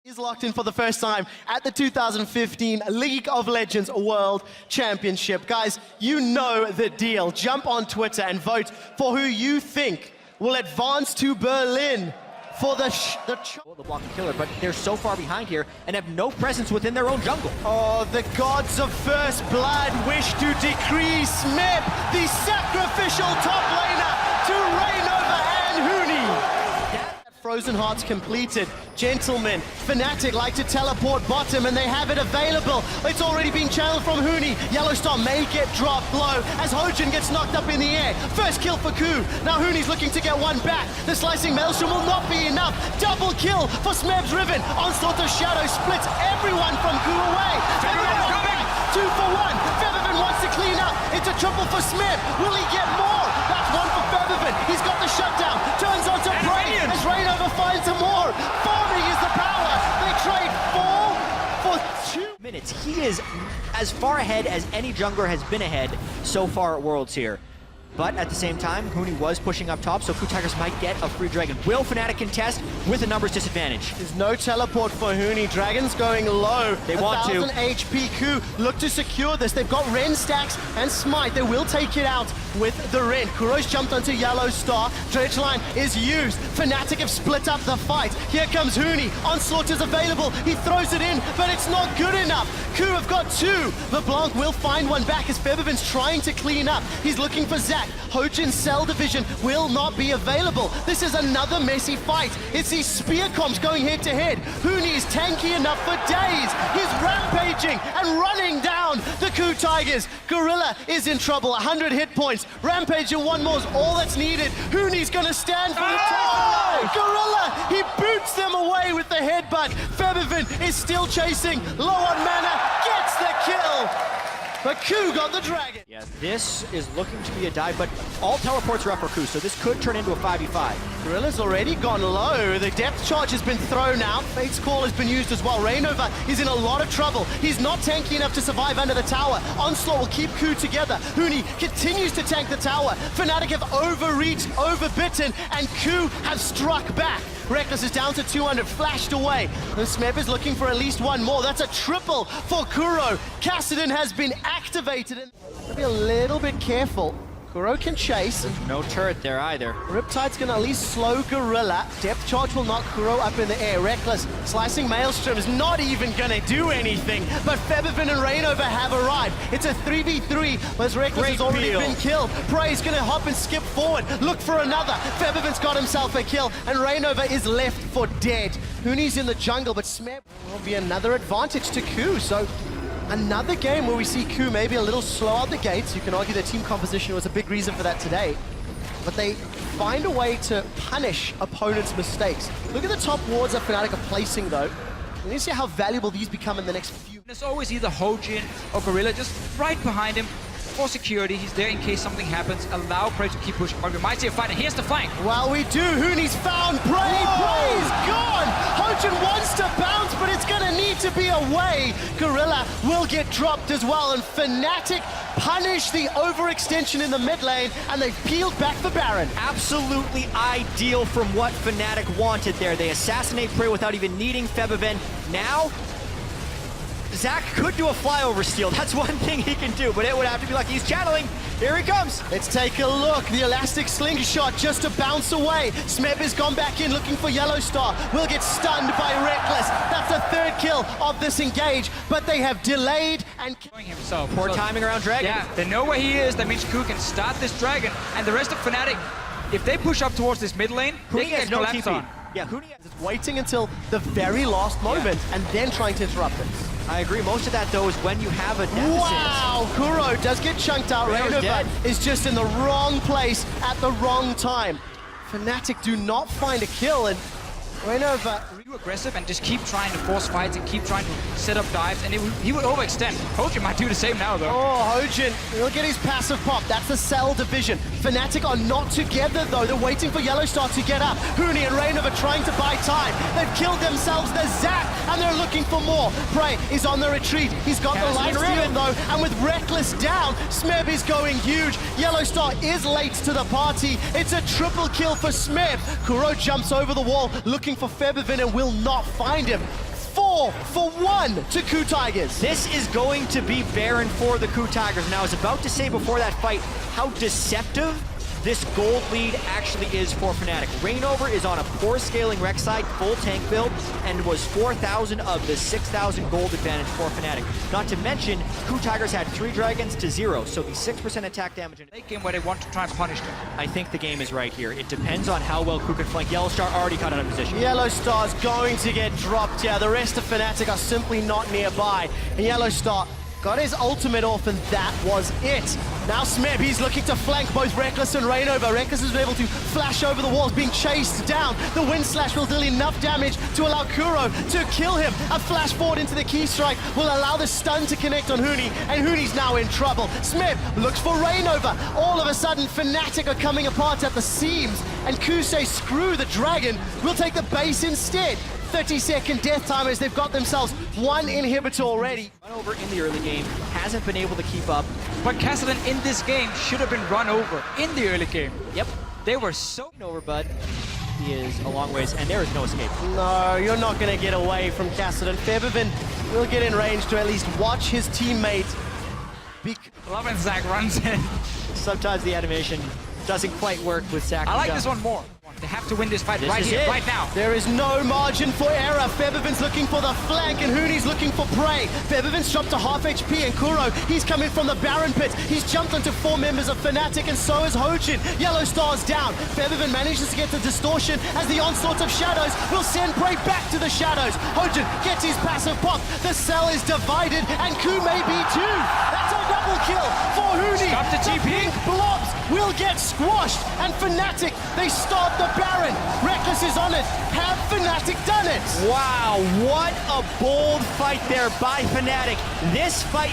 Is locked in for the first time at the 2015 League of Legends World Championship. Guys, you know the deal. Jump on Twitter and vote for who you think will advance to Berlin for the block and killer, but they're so far behind here and have no presence within their own jungle. Oh, the gods of first blood wish to decree Smeb, the sacrificial top laner, to reign over Huni. Frozen Hearts completed. Gentlemen, FNATIC like to teleport bottom and they have it available. It's already being channeled from Huni. Yellowstar may get dropped low as Hojin gets knocked up in the air. First kill for KOO. Now Huni's looking to get one back. The slicing Maelstrom will not be enough. Double kill for Smeb's Riven. Onslaught of Shadow splits everyone from KOO away. Febiven coming! 2 for 1. Febiven wants to clean up. It's a triple for Smeb. Will he get more? That's one for Febiven. He's got the shutdown. Turns on to Bray as Rainover finds him more. Farming is the power. They trade 4 for 2 minutes. He is as far ahead as any jungler has been ahead so far at Worlds here. But at the same time, Huni was pushing up top, so KOO TIGERS might get a free dragon. Will FNATIC contest with a numbers disadvantage? There's no teleport for Huni. Dragon's going low. They want to. 1,000 HP. KOO look to secure this. They've got Ren stacks and Smite. They will take it out with the Ren. Kuro's jumped onto Yellowstar. Dredge line is used. FNATIC have split up the fight. Here comes Huni. Onslaught is available. He throws it in, but it's not good enough. KOO have got 2. LeBlanc will find one back as Febiven's trying to clean up. He's looking for Zac. Hojin's Cell division will not be available. This is another messy fight. It's these spear comps going head to head. Huni is tanky enough for days. He's rampaging and running down the KOO TIGERS. Gorilla is in trouble. 100 hit points. Rampage and one more is all that's needed. Huni's gonna stand for the top. Gorilla, he boots them away with the headbutt. Febiven is still chasing. Low on mana, gets the kill. But KOO got the dragon. Yeah, this is looking to be a dive, but all teleports are up for KOO, so this could turn into a 5v5. Gorilla's already gone low. The depth charge has been thrown out. Fate's Call has been used as well. Rainover is in a lot of trouble. He's not tanky enough to survive under the tower. Onslaught will keep KOO together. Huni continues to tank the tower. FNATIC have overreached, overbitten, and KOO have struck back. Reckless is down to 200, flashed away. And Smeb is looking for at least one more. That's a triple for Kuro. Kassadin has been activated. And be a little bit careful. Kuro can chase. No turret there either. Riptide's gonna at least slow Gorilla. Depth charge will knock Kuro up in the air. Reckless slicing Maelstrom is not even gonna do anything. But Febiven and Rainover have arrived. It's a 3v3, but Reckless has already been killed. Prey's gonna hop and skip forward. Look for another. Febiven's got himself a kill, and Rainover is left for dead. Huni's in the jungle, but Smeb will be another advantage to KOO. So another game where we see KOO maybe a little slow out the gates. You can argue their team composition was a big reason for that today. But they find a way to punish opponents' mistakes. Look at the top wards that FNATIC are placing, though. We need to see how valuable these become in the next few. There's always either Hojin or Gorilla just right behind him for security. He's there in case something happens. Allow Prey to keep pushing. But we might see a fight, and here's the flank. Well, we do. Huni's found Prey. Prey's gone. Hojin wants to bounce, but it's going to need to be away. Gorilla will get dropped as well, and FNATIC punish the overextension in the mid lane, and they've peeled back for Baron. Absolutely ideal from what FNATIC wanted there. They assassinate Prey without even needing Febiven. Now, Zac could do a flyover steal. That's one thing he can do, but it would have to be like he's channeling. Here he comes. Let's take a look. The elastic slingshot just to bounce away. Smeb has gone back in looking for Yellowstar. Will get stunned by Reckless. That's the 3rd kill of this engage, but they have delayed and himself. Poor timing around Dragon. Yeah, they know where he is. That means KOO can start this Dragon, and the rest of FNATIC, if they push up towards this mid lane, they can get no collapsed on. Yeah, Huni is waiting until the very last moment and then trying to interrupt it. I agree. Most of that, though, is when you have a deficit. Wow! Kuro does get chunked out. Rainover is just in the wrong place at the wrong time. FNATIC do not find a kill, and Rainover Too aggressive and just keep trying to force fights and keep trying to set up dives, and he would overextend. Hojin might do the same now, though. Oh, Hojin, he'll get his passive pop. That's the Cell division. FNATIC are not together, though. They're waiting for Yellowstar to get up. Huni and Rainover trying to buy time. They've killed themselves. They're Zac, and they're looking for more. Prey is on the retreat. He's got the life steal, though, and with Reckless down, Smeb is going huge. Yellowstar is late to the party. It's a triple kill for Smeb. Kuro jumps over the wall, looking for Febiven and will not find him. 4-1 to KOO Tigers. This is going to be barren for the KOO Tigers. Now, I was about to say before that fight how deceptive this gold lead actually is for FNATIC. Reignover is on a poor scaling rec side, full tank build, and was 4,000 of the 6,000 gold advantage for FNATIC. Not to mention, KOO Tigers had 3 dragons to 0, so the 6% attack damage in Late game where they want to try and punish them. I think the game is right here. It depends on how well KOO can flank. Yellow Star already caught out of position. Yellow Star's going to get dropped here. The rest of FNATIC are simply not nearby. And Yellow Star got his ultimate off, and that was it. Now Smeb, he's looking to flank both Reckless and Reignover. Reckless has been able to flash over the walls, being chased down. The Wind Slash will deal enough damage to allow Kuro to kill him. A flash forward into the key strike will allow the stun to connect on Huni, and Huni's now in trouble. Smeb looks for Reignover. All of a sudden, FNATIC are coming apart at the seams, and KOO say, screw the dragon, we'll take the base instead. 30-second death time as they've got themselves 1 inhibitor already. Run over in the early game, hasn't been able to keep up. But Cassidy in this game should have been run over in the early game. Yep, They were so over, but he is a long ways, and there is no escape. No, you're not going to get away from Cassidy. Febiven will get in range to at least watch his teammate. Love when Zach runs in. Sometimes the animation doesn't quite work with Zach. I like this one more. They have to win this fight right here, right now. There is no margin for error. Febiven's looking for the flank, and Huni's looking for prey. Febiven's dropped to half HP, and Kuro, he's coming from the Baron pit. He's jumped onto 4 members of FNATIC, and so is Hojin. Yellow Star's down. Febiven manages to get the distortion as the onslaught of shadows will send prey back to the shadows. Hojin gets his passive pop. The cell is divided, and KOO may be too. That's a double kill for Huni. Stop the TP. Pink blobs will get squashed, and FNATIC, they start the Baron. Reckless is on it. Have FNATIC done it? Wow, what a bold fight there by FNATIC. This fight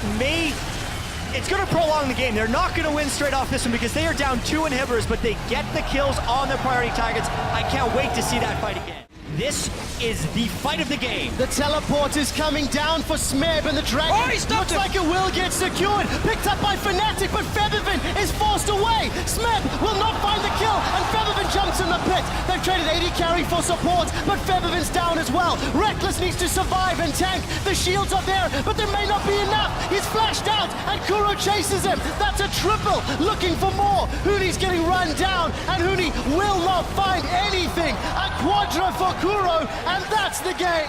it's going to prolong the game. They're not going to win straight off this one because they are down 2 inhibitors, but they get the kills on their priority targets. I can't wait to see that fight again. This is the fight of the game. The teleport is coming down for Smeb, and the dragon looks like it will get secured. Picked up by FNATIC, but Febiven is forced away. Smeb will not find the kill, and Febiven jumps in the pit. They've traded 80 carry for support, but Febiven's down as well. Reckless needs to survive and tank. The shields are there, but there may not be enough. He's flashed out, and Kuro chases him. That's a triple, looking for more. Huni's getting run down, and Huni will not find anything. A quadra for Kuro, and that's the game.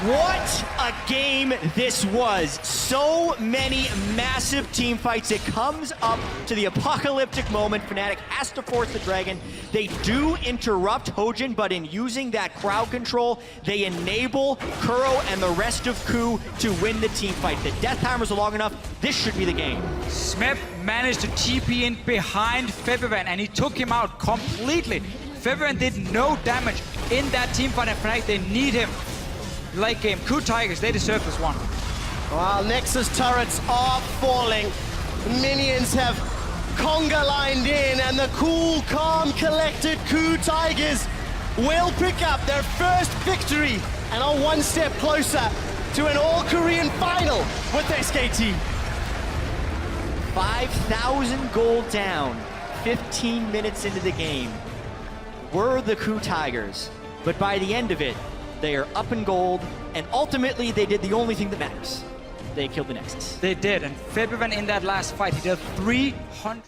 What a game this was. So many massive team fights. It comes up to the apocalyptic moment. FNATIC has to force the dragon. They do interrupt Hojin, but in using that crowd control, they enable Kuro and the rest of KOO to win the team fight. The death timers are long enough. This should be the game. Smeb managed to TP in behind Febiven, and he took him out completely. Febiven did no damage in that team fight, and FNATIC, they need him. Late game, KOO Tigers, they deserve this one. While Nexus turrets are falling, minions have conga lined in, and the cool, calm, collected KOO Tigers will pick up their first victory and are 1 step closer to an all-Korean final with SKT. 5,000 gold down, 15 minutes into the game, were the KOO Tigers. But by the end of it, they are up in gold, and ultimately they did the only thing that matters. They killed the Nexus. They did, and Febiven in that last fight, he did 300.